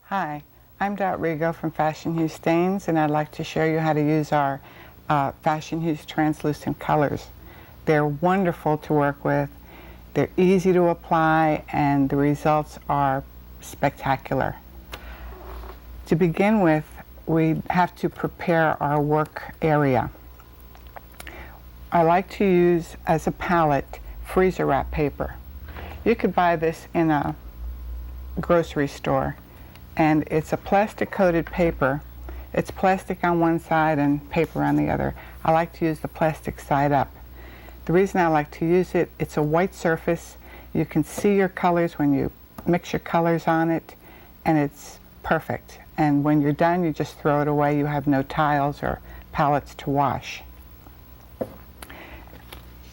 Hi, I'm Dot Rigo from Fashenhues Stains, and I'd like to show you how to use our Fashenhues translucent colors. They're wonderful to work with, they're easy to apply, and the results are spectacular. To begin with, we have to prepare our work area. I like to use as a palette freezer wrap paper. You could buy this in a grocery store, and it's a plastic coated paper. It's plastic on one side and paper on the other. I like to use the plastic side up. The reason I like to use it, it's a white surface. You can see your colors when you mix your colors on it, and it's perfect. And when you're done, you just throw it away. You have no tiles or palettes to wash.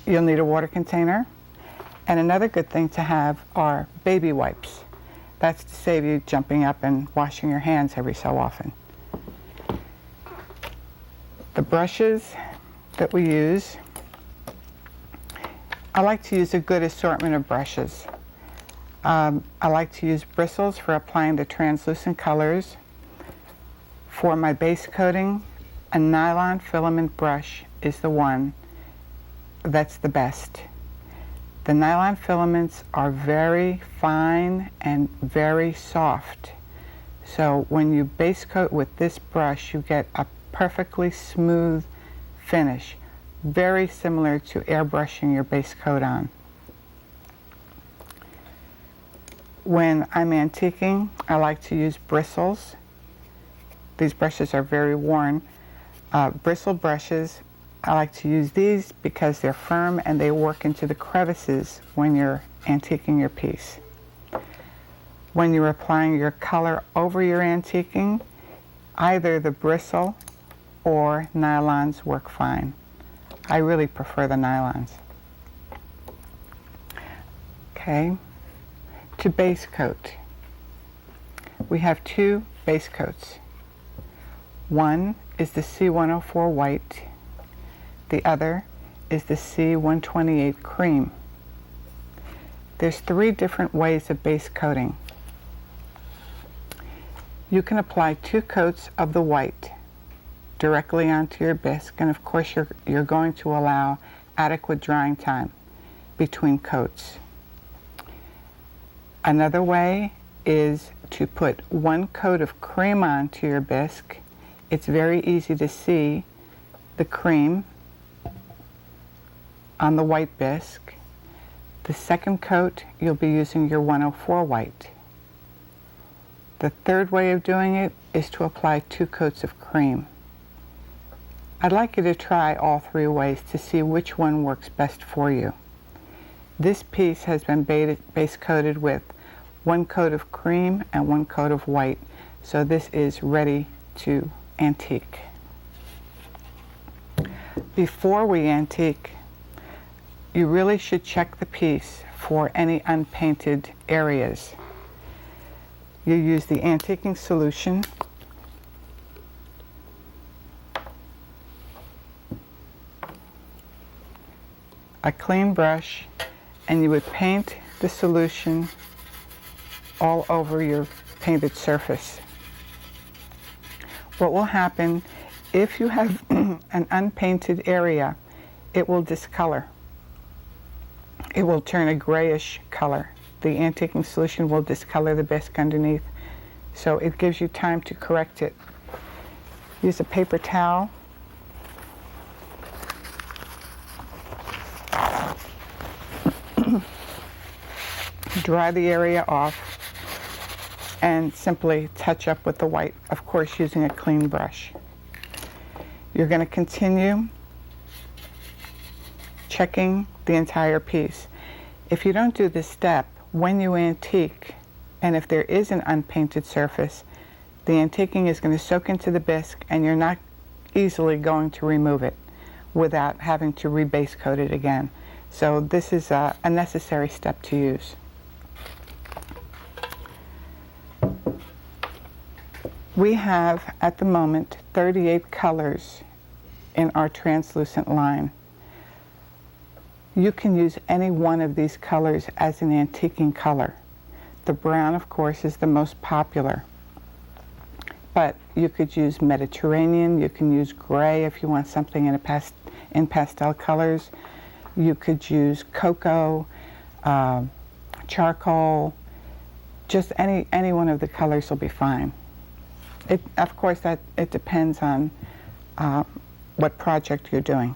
You'll need a water container, and another good thing to have are baby wipes. That's to save you jumping up and washing your hands every so often. The brushes that we use, I like to use a good assortment of brushes. I like to use bristles for applying the translucent colors. For my base coating, a nylon filament brush is the one that's the best. The nylon filaments are very fine and very soft. So when you base coat with this brush, you get a perfectly smooth finish, very similar to airbrushing your base coat on. When I'm antiquing, I like to use bristles. These brushes are very worn. Bristle brushes, I like to use these because they're firm and they work into the crevices when you're antiquing your piece. When you're applying your color over your antiquing, either the bristle or nylons work fine. I really prefer the nylons. Okay, to base coat. We have two base coats. One is the C104 white. The other is the C128 cream. There's three different ways of base coating. You can apply 2 coats of the white directly onto your bisque, and of course you're going to allow adequate drying time between coats. Another way is to put 1 coat of cream onto your bisque. It's very easy to see the cream on the white bisque. The second coat, you'll be using your 104 white. The third way of doing it is to apply 2 coats of cream. I'd like you to try all 3 ways to see which one works best for you. This piece has been base coated with 1 coat of cream and 1 coat of white, so this is ready to antique. Before we antique, you really should check the piece for any unpainted areas. You use the antiquing solution, a clean brush, and you would paint the solution all over your painted surface. What will happen if you have an unpainted area, it will discolor. It will turn a grayish color. The antiquing solution will discolor the bisque underneath, so it gives you time to correct it. Use a paper towel. Dry the area off and simply touch up with the white, of course using a clean brush. You're going to continue checking the entire piece. If you don't do this step, when you antique, and if there is an unpainted surface, the antiquing is going to soak into the bisque and you're not easily going to remove it without having to rebase coat it again. So this is a necessary step to use. We have at the moment 38 colors in our translucent line. You can use any one of these colors as an antiquing color. The brown, of course, is the most popular. but you could use Mediterranean, you can use gray if you want something in in pastel colors. You could use cocoa, charcoal, just any one of the colors will be fine. Of course, it depends on what project you're doing.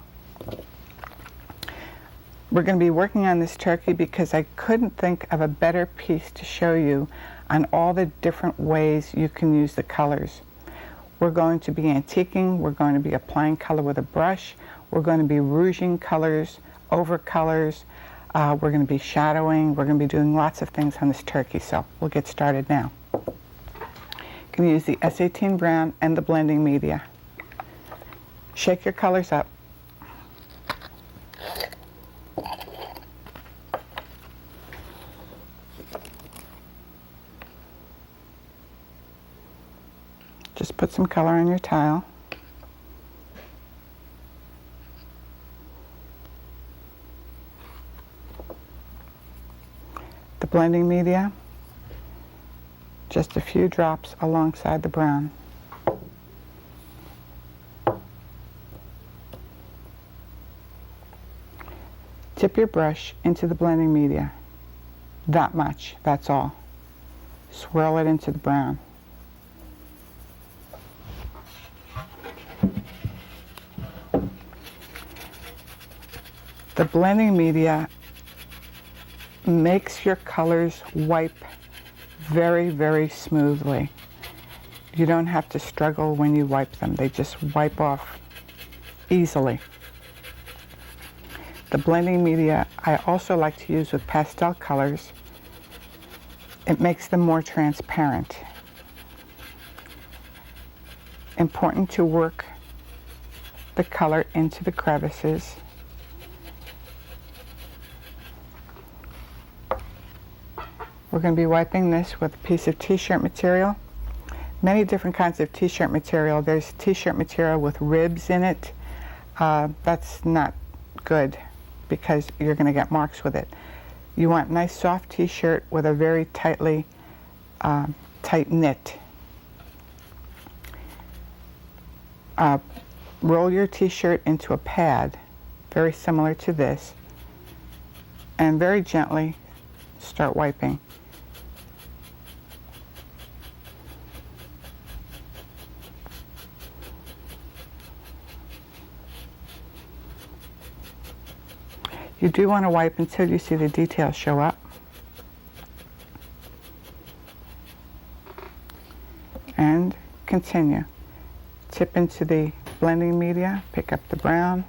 We're going to be working on this turkey because I couldn't think of a better piece to show you on all the different ways you can use the colors. We're going to be antiquing, we're going to be applying color with a brush, we're going to be rouging colors, over colors, we're going to be shadowing, we're going to be doing lots of things on this turkey, so we'll get started now. Going to use the S18 brown and the blending media. Shake your colors up. Just put some color on your tile. The blending media, just a few drops alongside the brown. Tip your brush into the blending media. That much, that's all. Swirl it into the brown. The blending media makes your colors wipe very, very smoothly. You don't have to struggle when you wipe them. They just wipe off easily. The blending media I also like to use with pastel colors. It makes them more transparent. Important to work the color into the crevices. We're going to be wiping this with a piece of t-shirt material. Many different kinds of t-shirt material. There's t-shirt material with ribs in it. That's not good because you're going to get marks with it. You want nice soft t-shirt with a very tightly tight knit. Roll your t-shirt into a pad, very similar to this, and very gently start wiping. You do want to wipe until you see the details show up. And continue. Tip into the blending media, pick up the brown.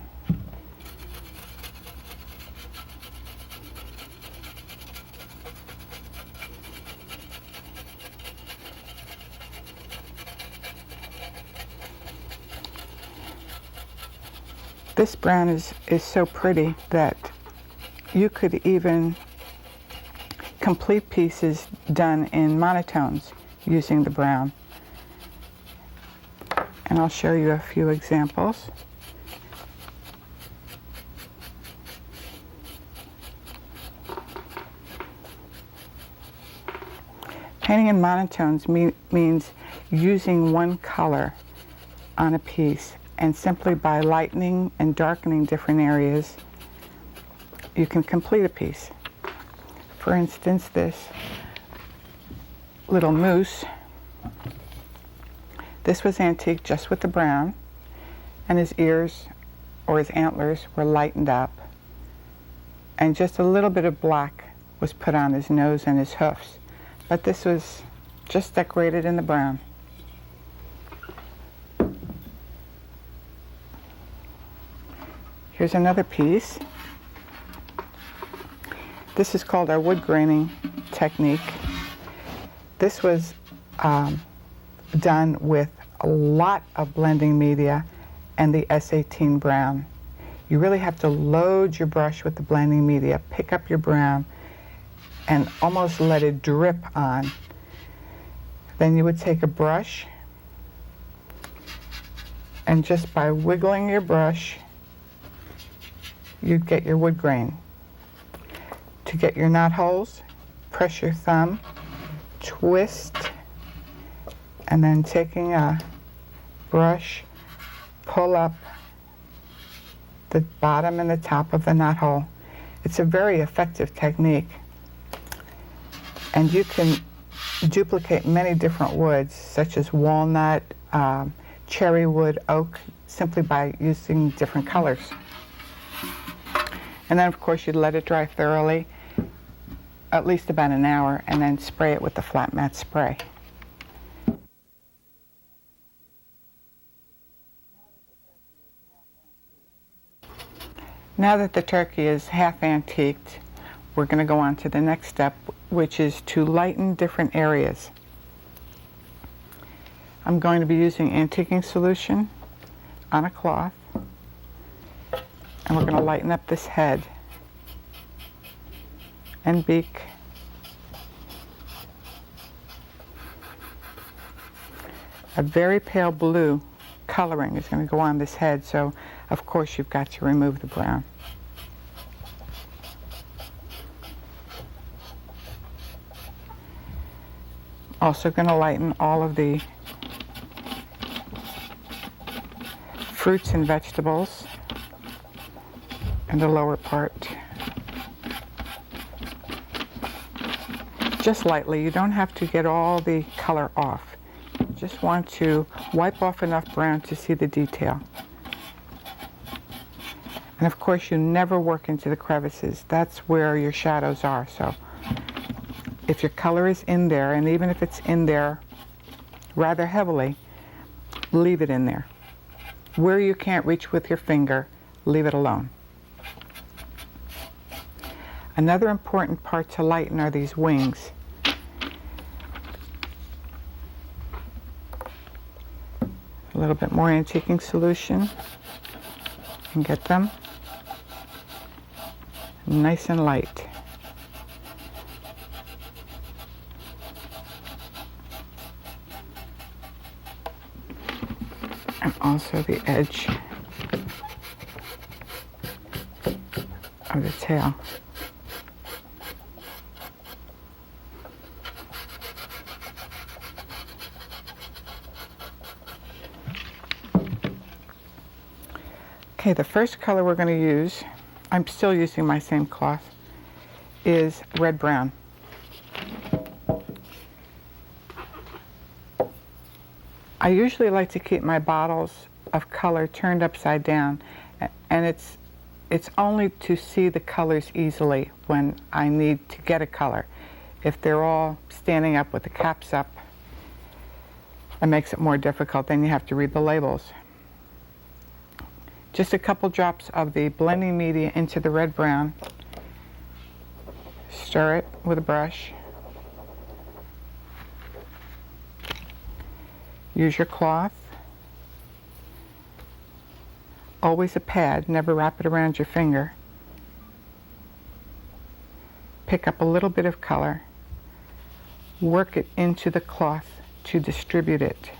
This brown is so pretty that you could even complete pieces done in monotones using the brown. And I'll show you a few examples. Painting in monotones means using one color on a piece, and simply by lightening and darkening different areas, you can complete a piece. For instance, this little moose, this was antique just with the brown, and his ears or his antlers were lightened up, and just a little bit of black was put on his nose and his hoofs. But this was just decorated in the brown. Here's another piece. This is called our wood graining technique. This was done with a lot of blending media and the S18 brown. You really have to load your brush with the blending media, pick up your brown, and almost let it drip on. Then you would take a brush, and just by wiggling your brush, you'd get your wood grain. To get your knot holes, press your thumb, twist, And then taking a brush, pull up the bottom and the top of the knot hole. It's a very effective technique. And you can duplicate many different woods, such as walnut, cherry wood, oak, simply by using different colors. And then, of course, you'd let it dry thoroughly, at least about an hour, and then spray it with the flat mat spray. Now that the turkey is half antiqued, we're going to go on to the next step, which is to lighten different areas. I'm going to be using antiquing solution on a cloth, and we're going to lighten up this head and beak. A very pale blue coloring is going to go on this head, so of course you've got to remove the brown. Also going to lighten all of the fruits and vegetables in the lower part. Just lightly. You don't have to get all the color off. You just want to wipe off enough brown to see the detail. And of course you never work into the crevices. That's where your shadows are. So if your color is in there, and even if it's in there rather heavily, leave it in there. Where you can't reach with your finger, leave it alone. Another important part to lighten are these wings. A little bit more antiquing solution and get them nice and light. And also the edge of the tail. Okay, the first color we're going to use, I'm still using my same cloth, is red-brown. I usually like to keep my bottles of color turned upside down, and it's only to see the colors easily when I need to get a color. If they're all standing up with the caps up, it makes it more difficult. Then you have to read the labels. Just a couple drops of the blending media into the red-brown. Stir it with a brush. Use your cloth. Always a pad, never wrap it around your finger. Pick up a little bit of color. Work it into the cloth to distribute it.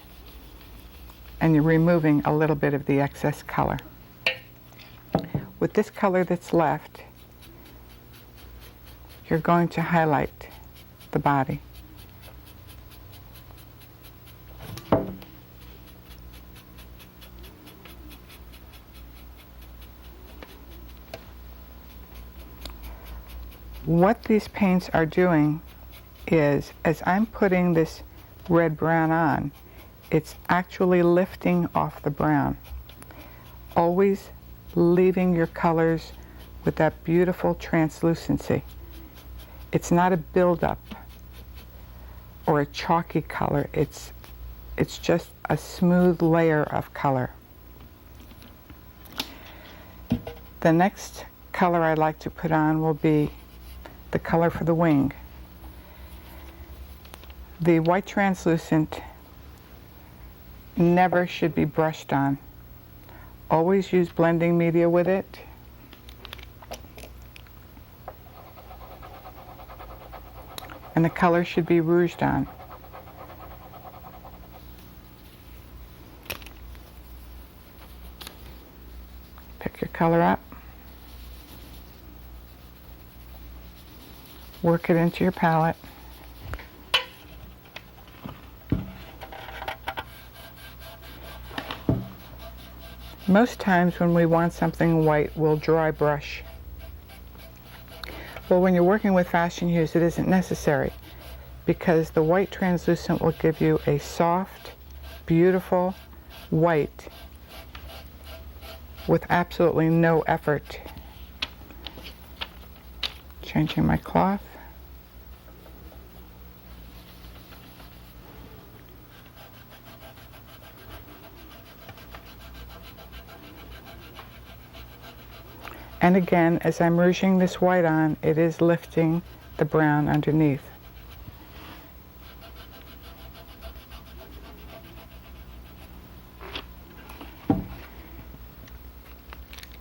And you're removing a little bit of the excess color. With this color that's left, you're going to highlight the body. What these paints are doing is, as I'm putting this red-brown on, it's actually lifting off the brown. Always leaving your colors with that beautiful translucency. It's not a buildup or a chalky color. It's just a smooth layer of color. The next color I'd like to put on will be the color for the wing. The white translucent never should be brushed on. Always use blending media with it. And the color should be rouged on. Pick your color up. Work it into your palette. Most times when we want something white, we'll dry brush. Well, when you're working with Fashenhues, it isn't necessary, because the white translucent will give you a soft, beautiful white with absolutely no effort. Changing my cloth. And again, as I'm rouging this white on, it is lifting the brown underneath.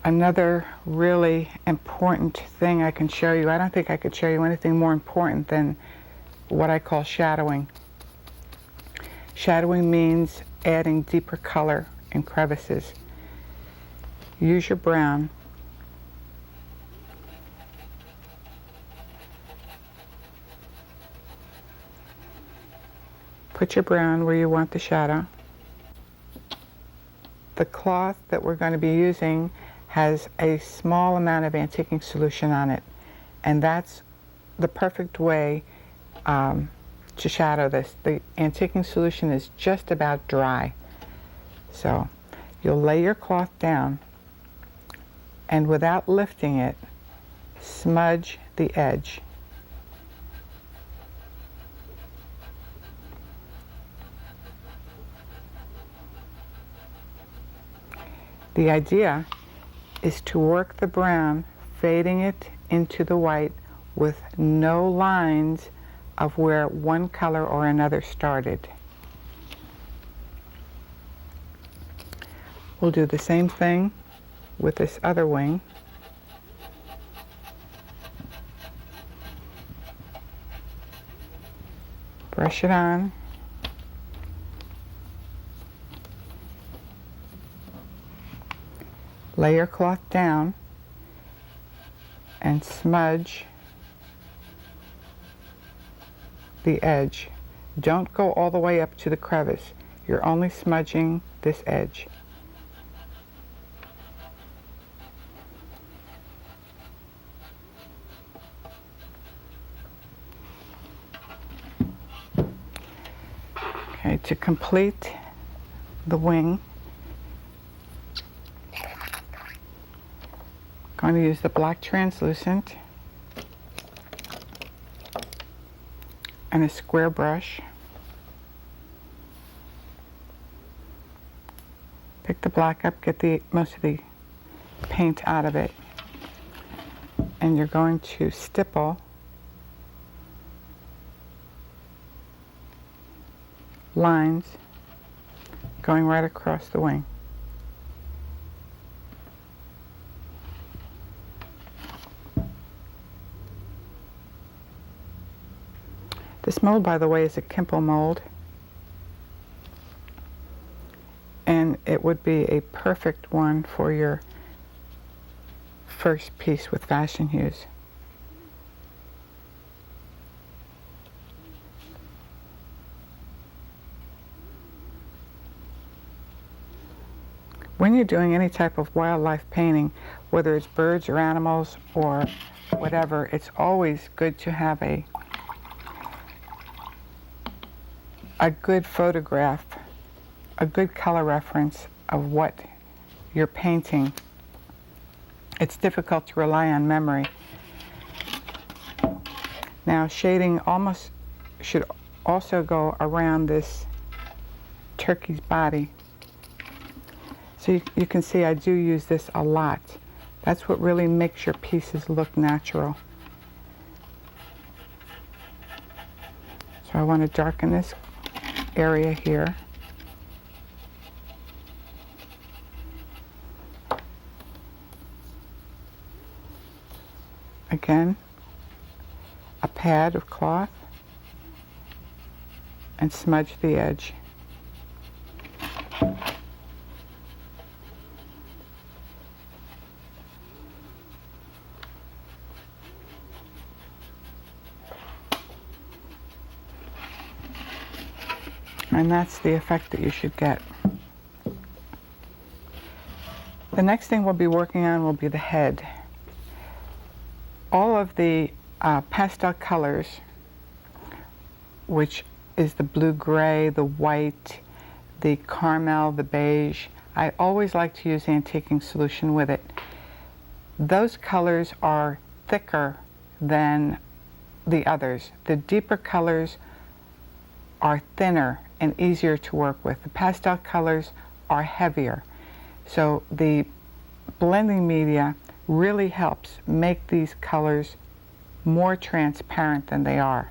Another really important thing I can show you, I don't think I could show you anything more important than what I call shadowing. Shadowing means adding deeper color in crevices. Use your brown. Put your brown where you want the shadow. The cloth that we're going to be using has a small amount of antiquing solution on it, and that's the perfect way to shadow this. The antiquing solution is just about dry. So you'll lay your cloth down, and without lifting it, smudge the edge. The idea is to work the brown, fading it into the white with no lines of where one color or another started. We'll do the same thing with this other wing. Brush it on. Lay your cloth down and smudge the edge. Don't go all the way up to the crevice. You're only smudging this edge. Okay, to complete the wing, I'm going to use the black translucent and a square brush. Pick the black up, get most of the paint out of it, and you're going to stipple lines going right across the wing. This mold, by the way, is a Kimple mold, and it would be a perfect one for your first piece with Fashenhues. When you're doing any type of wildlife painting, whether it's birds or animals or whatever, it's always good to have a good photograph, a good color reference of what you're painting. It's difficult to rely on memory. Now, shading almost should also go around this turkey's body. So you can see I do use this a lot. That's what really makes your pieces look natural. So I want to darken this area here. Again, a pad of cloth and smudge the edge. And that's the effect that you should get. The next thing we'll be working on will be the head. All of the pastel colors, which is the blue-gray, the white, the caramel, the beige, I always like to use antiquing solution with it. Those colors are thicker than the others. The deeper colors are thinner and easier to work with. The pastel colors are heavier. So the blending media really helps make these colors more transparent than they are.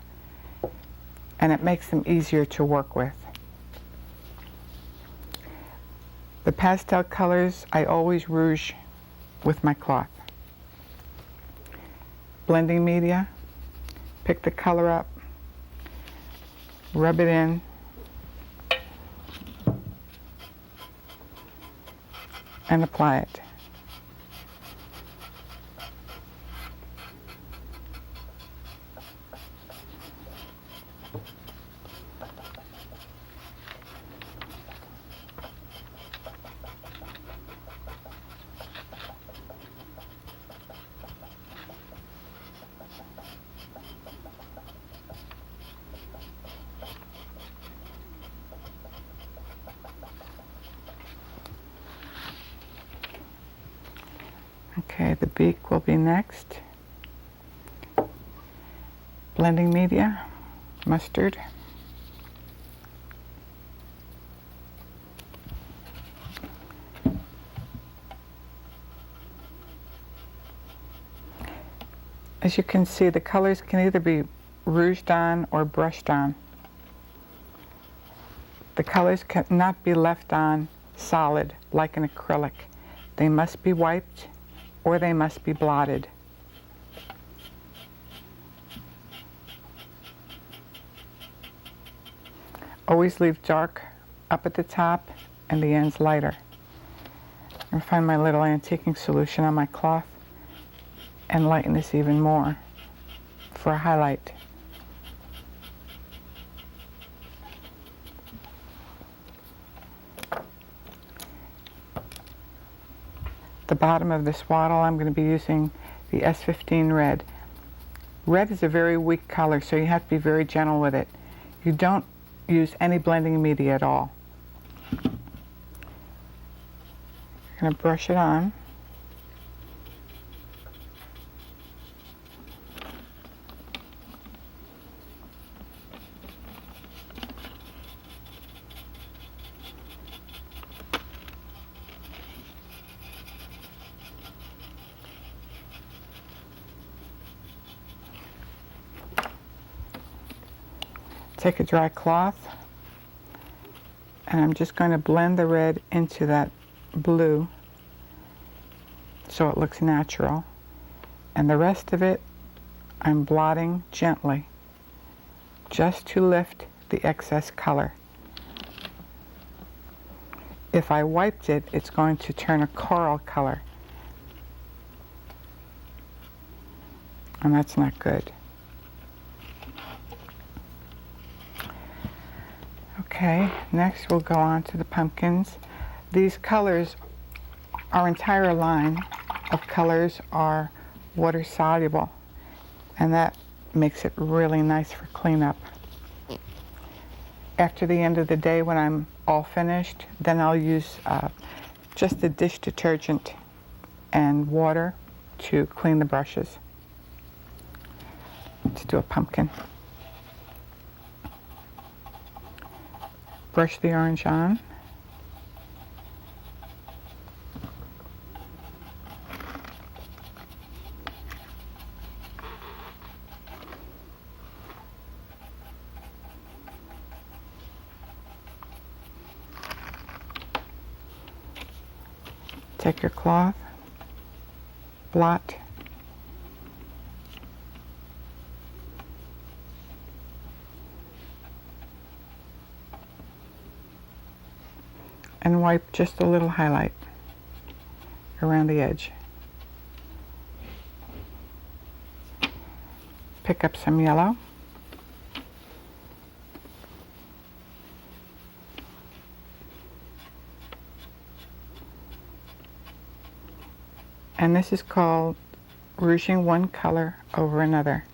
And it makes them easier to work with. The pastel colors, I always rouge with my cloth. Blending media, pick the color up, rub it in, and apply it. Okay, the beak will be next. Blending media, mustard. As you can see, the colors can either be rouged on or brushed on. The colors cannot be left on solid like an acrylic. They must be wiped or they must be blotted. Always leave dark up at the top and the ends lighter. And find my little antiquing solution on my cloth and lighten this even more for a highlight. The bottom of this swaddle, I'm going to be using the S15 red. Red is a very weak color, so you have to be very gentle with it. You don't use any blending media at all. I'm going to brush it on. Take a dry cloth, and I'm just going to blend the red into that blue so it looks natural. And the rest of it, I'm blotting gently, just to lift the excess color. If I wiped it, it's going to turn a coral color, and that's not good. Okay, next we'll go on to the pumpkins. These colors, our entire line of colors are water soluble, and that makes it really nice for cleanup. After the end of the day, when I'm all finished, then I'll use just the dish detergent and water to clean the brushes. Let's do a pumpkin. Brush the orange on. Take your cloth, blot, and wipe just a little highlight around the edge. Pick up some yellow. And this is called rouging one color over another.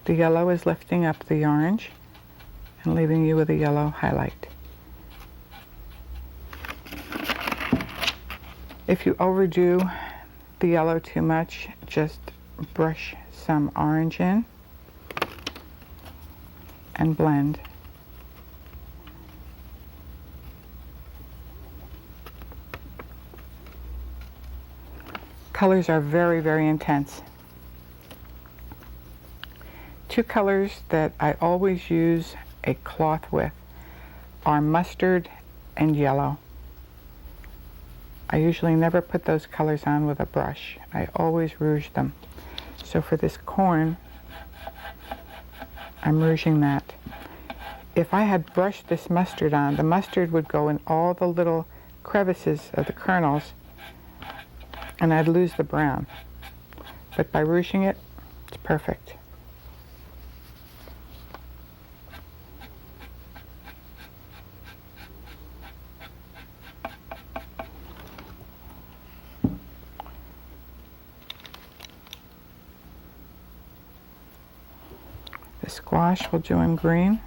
The yellow is lifting up the orange and leaving you with a yellow highlight. If you overdo the yellow too much, just brush some orange in and blend. Colors are very, very intense. Two colors that I always use a cloth with are mustard and yellow. I usually never put those colors on with a brush. I always rouge them. So for this corn, I'm rouging that. If I had brushed this mustard on, the mustard would go in all the little crevices of the kernels and I'd lose the brown. But by rouging it, it's perfect. The squash we'll do in green.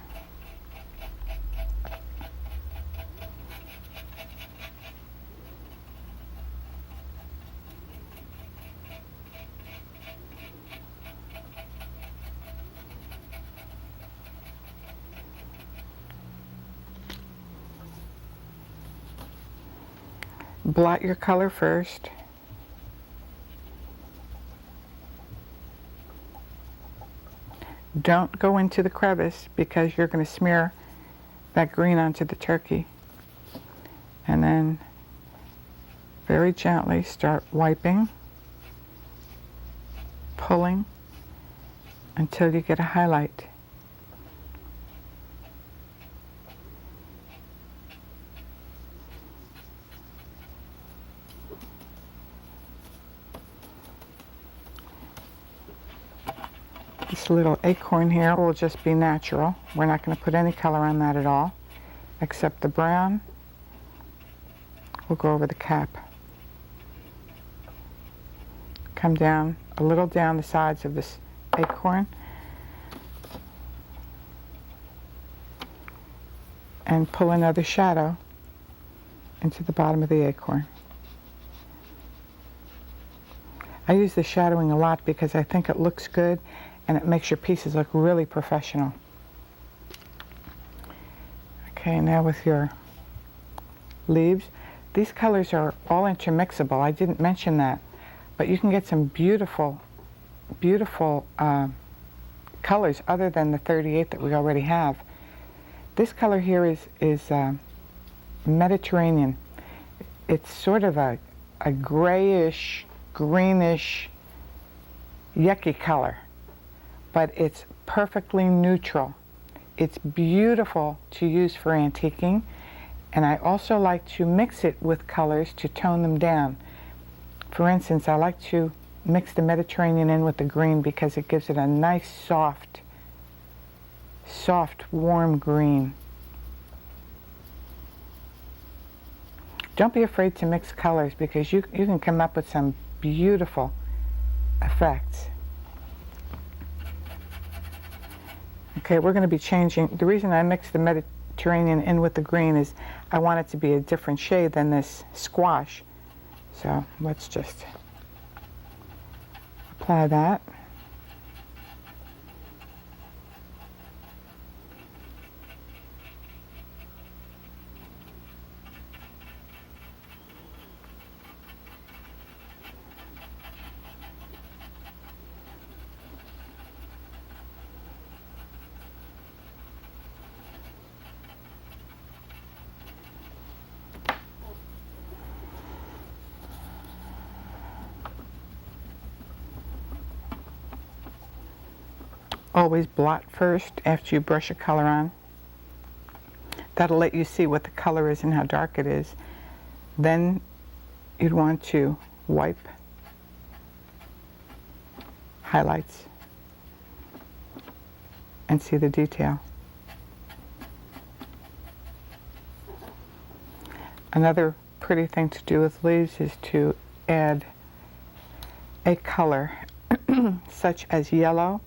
Blot your color first. Don't go into the crevice because you're going to smear that green onto the turkey. And then very gently start wiping, pulling until you get a highlight. This little acorn here will just be natural. We're not going to put any color on that at all, except the brown. We'll go over the cap. Come down, a little down the sides of this acorn. And pull another shadow into the bottom of the acorn. I use the shadowing a lot because I think it looks good and it makes your pieces look really professional. Okay, now with your leaves, these colors are all intermixable. I didn't mention that, but you can get some beautiful, beautiful colors other than the 38 that we already have. This color here is Mediterranean. It's sort of a grayish, greenish, yucky color, but it's perfectly neutral. It's beautiful to use for antiquing, and I also like to mix it with colors to tone them down. For instance, I like to mix the Mediterranean in with the green because it gives it a nice soft, warm green. Don't be afraid to mix colors because you can come up with some beautiful effects. Okay, we're going to be changing. The reason I mix the Mediterranean in with the green is I want it to be a different shade than this squash. So let's just apply that. Always blot first after you brush a color on. That'll let you see what the color is and how dark it is. Then you'd want to wipe, highlights, and see the detail. Another pretty thing to do with leaves is to add a color such as yellow